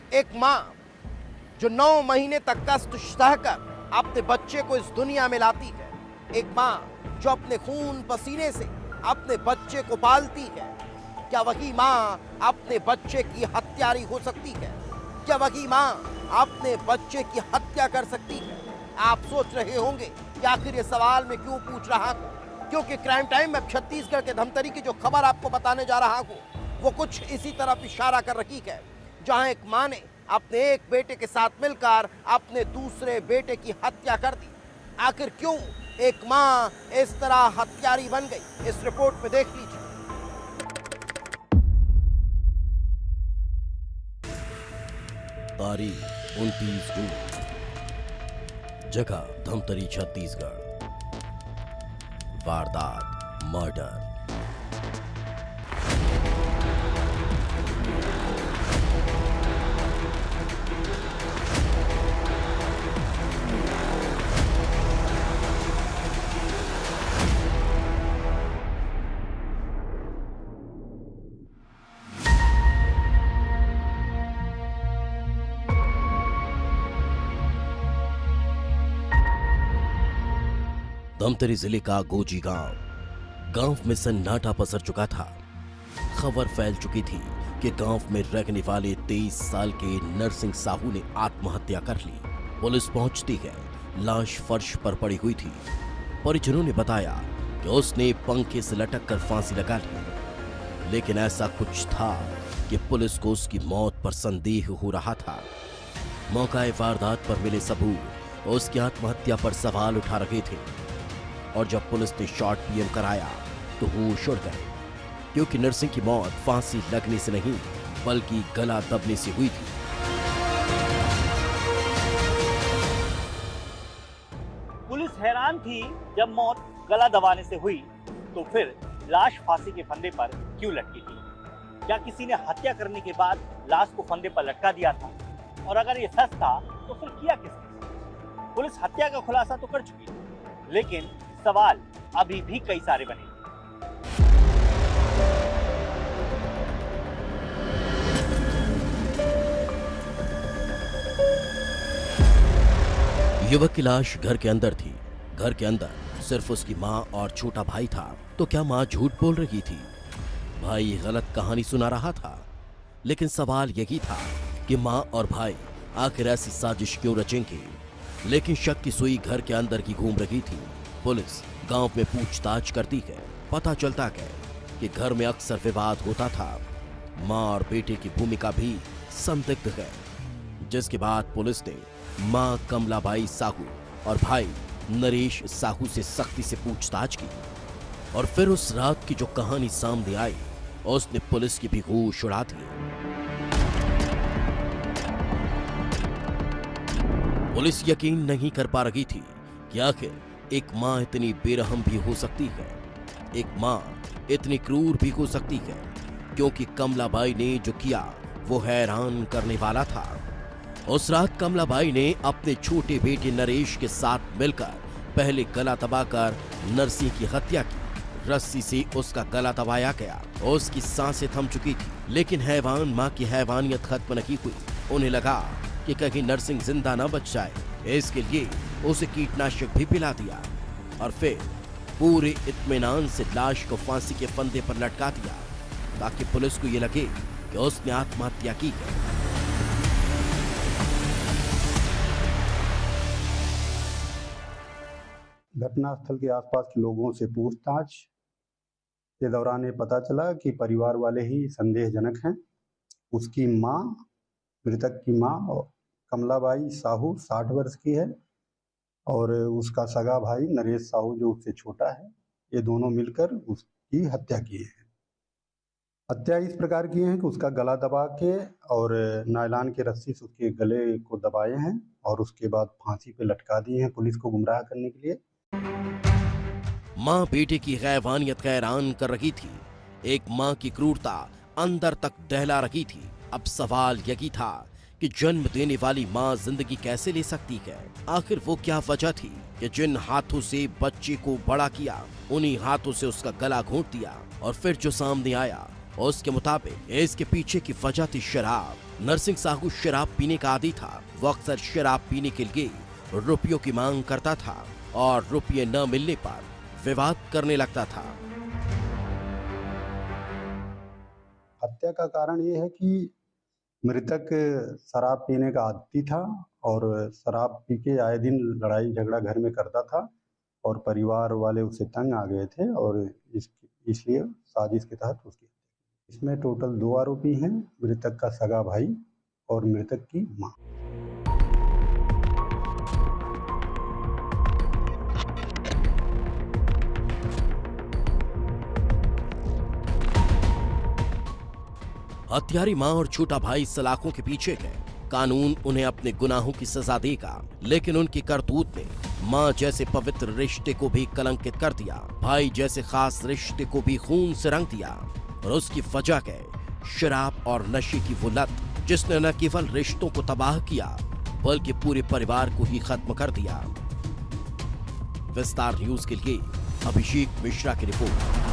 एक माँ जो 9 महीने तक कष्ट सहकर अपने बच्चे को इस दुनिया में लाती है, एक माँ जो अपने खून पसीने से अपने बच्चे को पालती है, क्या वही माँ अपने बच्चे की हत्यारी हो सकती है? क्या वही माँ अपने बच्चे की हत्या कर सकती है? आप सोच रहे होंगे कि आखिर ये सवाल मैं क्यों पूछ रहा हूँ, क्योंकि क्राइम टाइम में छत्तीसगढ़ के धमतरी की जो खबर आपको बताने जा रहा हूँ वो कुछ इसी तरफ इशारा कर रही है, जहां एक मां ने अपने एक बेटे के साथ मिलकर अपने दूसरे बेटे की हत्या कर दी। आखिर क्यों एक मां इस तरह हत्यारी बन गई, इस रिपोर्ट में देख लीजिए। तारीख 29 जून, जगह धमतरी छत्तीसगढ़, वारदात मर्डर। धमतरी जिले का गोजी गांव में सन्नाटा पसर चुका था। खबर फैल चुकी थी कि गांव में रहने वाले 23 साल के नरसिंह साहू ने आत्महत्या कर ली। पुलिस पहुंचती है, लाश फर्श पर पड़ी हुई थी। परिजनों ने बताया कि उसने पंखे से लटक कर फांसी लगा ली, लेकिन ऐसा कुछ था कि पुलिस को उसकी मौत पर संदेह हो रहा था। मौकाए वारदात पर मिले सबूत उसकी आत्महत्या पर सवाल उठा रहे थे, और जब पुलिस ने शॉर्ट पीएम कराया तो होश उड़ गए, क्योंकि नरसिंह की मौत फांसी लगने से नहीं बल्कि गला दबने से हुई थी। पुलिस हैरान थी जब मौत गला दबाने से हुई, तो फिर लाश फांसी के फंदे पर क्यों लटकी थी? क्या किसी ने हत्या करने के बाद लाश को फंदे पर लटका दिया था? और अगर ये सच था तो फिर किया किसने? पुलिस हत्या का खुलासा तो कर चुकी है, लेकिन सवाल अभी भी कई सारे बने। युवक की लाश घर के अंदर थी। घर के अंदर सिर्फ उसकी मां और छोटा भाई था। तो क्या मां झूठ बोल रही थी? भाई गलत कहानी सुना रहा था? लेकिन सवाल यही था कि मां और भाई आखिर ऐसी साजिश क्यों रचेंगे? लेकिन शक की सुई घर के अंदर की घूम रही थी। पुलिस गांव में पूछताछ करती है। पता चलता है कि घर में अक्सर विवाद होता था। मां और बेटे की भूमिका भी संदिग्ध है, जिसके बाद पुलिस ने मां कमलाबाई साहू और भाई नरेश साहू से सख्ती से पूछताछ की। और फिर उस रात की जो कहानी सामने आई, उसने पुलिस की भी होश उड़ा दी। पुलिस यकीन नहीं कर पा रही थी कि आखिर एक मां इतनी बेरहम भी हो सकती है, एक मां इतनी क्रूर भी हो सकती है, क्योंकि कमलाबाई ने जो किया वो हैरान करने वाला था। उस रात कमलाबाई ने अपने छोटे बेटे नरेश के साथ मिलकर पहले गला दबाकर नरसिंह की हत्या की। रस्सी से उसका गला दबाया गया। उसकी सांसें थम चुकी थी, लेकिन हैवान मां की हैवानियत खत्म नहीं हुई। उन्हें लगा कि कहीं नरसिंह जिंदा न बच जाए, इसके लिए उसे कीटनाशक भी पिला दिया और फिर पूरे इत्मीनान से लाश को फांसी के फंदे पर लटका दिया, ताकि पुलिस को यह लगे कि उसने आत्महत्या की है। घटनास्थल के आसपास के लोगों से पूछताछ के दौरान ये पता चला कि परिवार वाले ही संदेहजनक हैं। उसकी मां, मृतक की मां कमलाबाई साहू 60 वर्ष की है, और उसका सगा भाई नरेश साहू जो उससे छोटा है, ये दोनों मिलकर उसकी हत्या की है। हत्या इस प्रकार की है कि उसका गला दबा के और नायलॉन के रस्सी से उसके गले को दबाए हैं और उसके बाद फांसी पे लटका दिए हैं पुलिस को गुमराह करने के लिए। मां बेटे की हैवानियत हैरान कर रही थी। एक मां की क्रूरता अंदर तक दहला रही थी। अब सवाल यही था कि जन्म देने वाली मां जिंदगी कैसे ले सकती है? आखिर वो क्या वजह थी कि जिन हाथों से बच्चे को बड़ा किया, उन्हीं हाथों से उसका गला घोंट दिया? और फिर जो सामने आया उसके मुताबिक इसके पीछे की वजह थी शराब। नरसिंह साहू शराब पीने का आदी था। वो अक्सर शराब पीने के लिए रुपयों की मांग करता था और रुपये न मिलने पर विवाद करने लगता था। हत्या का कारण ये है कि मृतक शराब पीने का आदी था और शराब पी के आए दिन लड़ाई झगड़ा घर में करता था और परिवार वाले उसे तंग आ गए थे और इसलिए साजिश के तहत उसकी। इसमें टोटल 2 आरोपी हैं, मृतक का सगा भाई और मृतक की मां। हत्यारी मां और छोटा भाई सलाखों के पीछे है। कानून उन्हें अपने गुनाहों की सजा देगा, लेकिन उनकी करतूत ने मां जैसे पवित्र रिश्ते को भी कलंकित कर दिया, भाई जैसे खास रिश्ते को भी खून से रंग दिया। और उसकी वजह है शराब और नशे की वो लत, जिसने न केवल रिश्तों को तबाह किया बल्कि पूरे परिवार को ही खत्म कर दिया। विस्तार न्यूज के लिए अभिषेक मिश्रा की रिपोर्ट।